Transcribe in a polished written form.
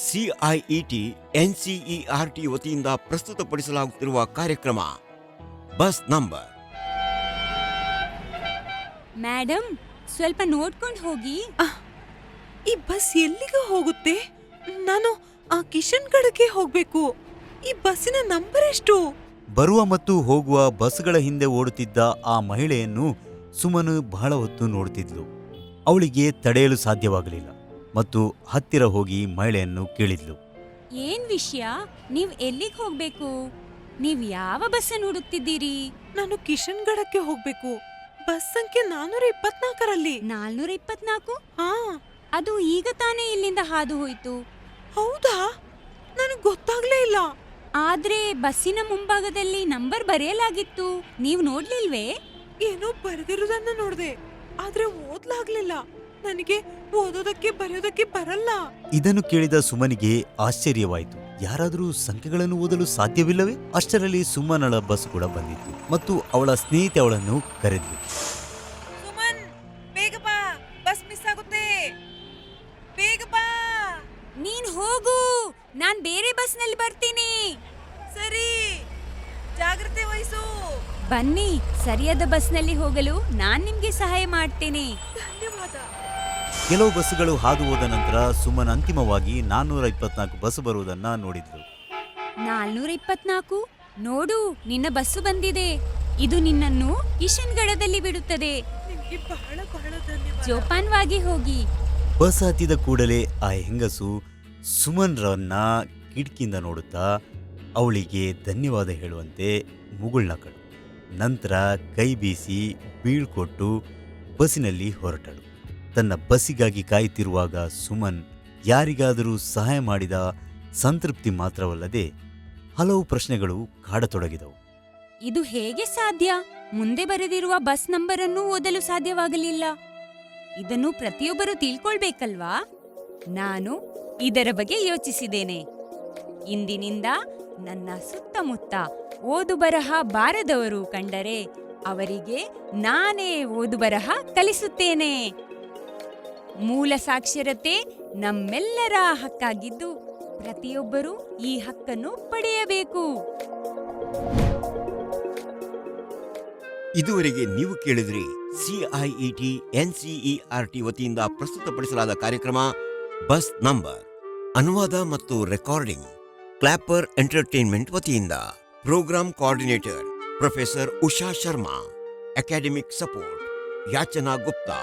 CIET NCERT ವತಿಯಿಂದ ಪ್ರಸ್ತುತಪಡಿಸಲಾಗುತ್ತಿರುವ ಕಾರ್ಯಕ್ರಮ bus number. Madam, ಸ್ವಲ್ಪ ನೋಡ್ಕೊಂಡು ಹೋಗಿ. ಈ ಬಸ್ ಎಲ್ಲಿಗೆ ಹೋಗುತ್ತೆ? ನಾನು ಕಿಶನ್ಗಢಕ್ಕೆ ಹೋಗ್ಬೇಕು. ಈ ಬಸ್ಸಿನ ನಂಬರ್ ಎಷ್ಟು? ಬರುವ ಮತ್ತು ಹೋಗುವ ಬಸ್ಗಳ ಹಿಂದೆ ಓಡುತ್ತಿದ್ದ ಆ ಮಹಿಳೆಯನ್ನು ಸುಮನ್ ಬಹಳ ಹೊತ್ತು ನೋಡುತ್ತಿದ್ಲು. ಅವಳಿಗೆ ತಡೆಯಲು ಸಾಧ್ಯವಾಗಲಿಲ್ಲ ಮತ್ತು ಹತ್ತಿರ ಹೋಗಿ ಮಹಿಳೆಯನ್ನು ಕೇಳಿದ್ಲು. ಏನ್ ವಿಷಯ? ನೀವ್ ಎಲ್ಲಿಗೆ ಹೋಗ್ಬೇಕು? ನೀವ್ ಯಾವ ಬಸ್ಸನ್ನು ಹುಡುಕ್ತಿದ್ದೀರಿ? ನಾನು ಕಿಶನ್ಗಢಕ್ಕೆ ಹೋಗ್ಬೇಕು. ಬಸ್ ಸಂಖ್ಯೆ 424ರಲ್ಲಿ. 424? ಹಾ, ಅದು ಈಗ ತಾನೇ ಇಲ್ಲಿಂದ ಹಾದು ಹೋಯ್ತು. ಹೌದಾ? ನನಗೆ ಗೊತ್ತಾಗ್ಲೇ ಇಲ್ಲ. ಆದ್ರೆ ಬಸ್ಸಿನ ಮುಂಭಾಗದಲ್ಲಿ ನಂಬರ್ ಬರೆಯಲಾಗಿತ್ತು, ನೀವ್ ನೋಡ್ಲಿಲ್ವೇ? ಏನೋ ಬರೆದಿರುವುದನ್ನ ನೋಡ್ದೆ, ಆದ್ರೆ ಓದ್ಲಾಗ್ಲಿಲ್ಲ. ನನಗೆ ಓದೋದಕ್ಕೆ ಬರೆಯೋದಕ್ಕೆ ಬರಲ್ಲ. ಇದನ್ನು ಕೇಳಿದ ಸುಮನಿಗೆ ಆಶ್ಚರ್ಯವಾಯಿತು. ಯಾರಾದರೂ ಸಂಖ್ಯೆಗಳನ್ನು ಓದಲು ಸಾಧ್ಯವಿಲ್ಲವೇ? ಅಷ್ಟರಲ್ಲಿ ಸುಮನಳ ಬಸ್ ಕೂಡ ಬಂದಿತ್ತು ಮತ್ತು ಅವಳ ಸ್ನೇಹಿತೆ ಅವಳನ್ನು ಕರೆದ್ಲು. ಸುಮನ್, ಬೇಗ ಬಾ, ಬಸ್ ಮಿಸ್ ಆಗುತ್ತೆ. ಬೇಗ ಬಾ. ನೀನ್ ಹೋಗು, ನಾನ್ ಬೇರೆ ಬಸ್ನಲ್ಲಿ ಬರ್ತೀನಿ. ಸರಿ, ಜಾಗ್ರತೆ ವಹಿಸು. ಬನ್ನಿ, ಸರಿಯಾದ ಬಸ್ನಲ್ಲಿ ಹೋಗಲು ನಾನ್ ನಿಮ್ಗೆ ಸಹಾಯ ಮಾಡ್ತೇನೆ. ಧನ್ಯವಾದ. ಕೆಲವು ಬಸ್ಸುಗಳು ಹಾದು ಹೋದ ನಂತರ ಸುಮನ್ ಅಂತಿಮವಾಗಿ 424 ಬಸ್ ಬರುವುದನ್ನ ನೋಡಿದ್ಲು. 424? ನೋಡು, ನಿನ್ನ ಬಸ್ಸು ಬಂದಿದೆ. ಇದು ನಿನ್ನನ್ನು ಕಿಶನ್ಗಢದಲ್ಲಿ ಬಿಡುತ್ತದೆ. ನಿಮ್ಗೆ ಬಹಳ ಬಹಳ ಧನ್ಯವಾದ. ಜೋಪಾನವಾಗಿ ಹೋಗಿ. ಬಸ್ ಹತ್ತಿದ ಕೂಡಲೇ ಆ ಹೆಂಗಸು ಸುಮನ್ರನ್ನ ಕಿಟಕಿಯಿಂದ ನೋಡುತ್ತಾ ಅವಳಿಗೆ ಧನ್ಯವಾದ ಹೇಳುವಂತೆ ಮುಗುಳ್ನಕ್ಕಳು. ನಂತರ ಕೈ ಬೀಸಿ ಬೀಳ್ಕೊಟ್ಟು ಬಸ್ಸಿನಲ್ಲಿ ಹೊರಟಳು. ತನ್ನ ಬಸ್ಸಿಗಾಗಿ ಕಾಯುತ್ತಿರುವಾಗ ಸುಮನ್ ಯಾರಿಗಾದರೂ ಸಹಾಯ ಮಾಡಿದ ಸಂತೃಪ್ತಿ ಮಾತ್ರವಲ್ಲದೆ ಹಲವು ಪ್ರಶ್ನೆಗಳು ಕಾಡತೊಡಗಿದವು. ಇದು ಹೇಗೆ ಸಾಧ್ಯ? ಮುಂದೆ ಬರೆದಿರುವ ಬಸ್ ನಂಬರ್ ಅನ್ನು ಓದಲು ಸಾಧ್ಯವಾಗಲಿಲ್ಲ. ಇದನ್ನು ಪ್ರತಿಯೊಬ್ಬರು ತಿಳ್ಕೊಳ್ಬೇಕಲ್ವಾ? ನಾನು ಇದರ ಬಗ್ಗೆ ಯೋಚಿಸಿದ್ದೇನೆ. ಇಂದಿನಿಂದ ನನ್ನ ಸುತ್ತಮುತ್ತ ಓದು ಬರಹ ಬಾರದವರು ಕಂಡರೆ ಅವರಿಗೆ ನಾನೇ ಓದು ಬರಹ ಕಲಿಸುತ್ತೇನೆ. ಮೂಲ ಸಾಕ್ಷರತೆ ನಮ್ಮೆಲ್ಲರ ಹಕ್ಕಾಗಿದ್ದು ಪ್ರತಿಯೊಬ್ಬರೂ ಈ ಹಕ್ಕನ್ನು ಪಡೆಯಬೇಕು. ಇದುವರೆಗೆ ನೀವು ಕೇಳಿದ್ರಿ ಸಿಐಇಟಿ ಎನ್ಸಿಇಆರ್ಟಿ ವತಿಯಿಂದ ಪ್ರಸ್ತುತಪಡಿಸಲಾದ ಕಾರ್ಯಕ್ರಮ ಬಸ್ ನಂಬರ್. ಅನುವಾದ ಮತ್ತು ರೆಕಾರ್ಡಿಂಗ್ ಕ್ಲಾಪರ್ ಎಂಟರ್ಟೈನ್ಮೆಂಟ್ ವತಿಯಿಂದ. Program coordinator professor Usha Sharma. Academic support Yachana Gupta.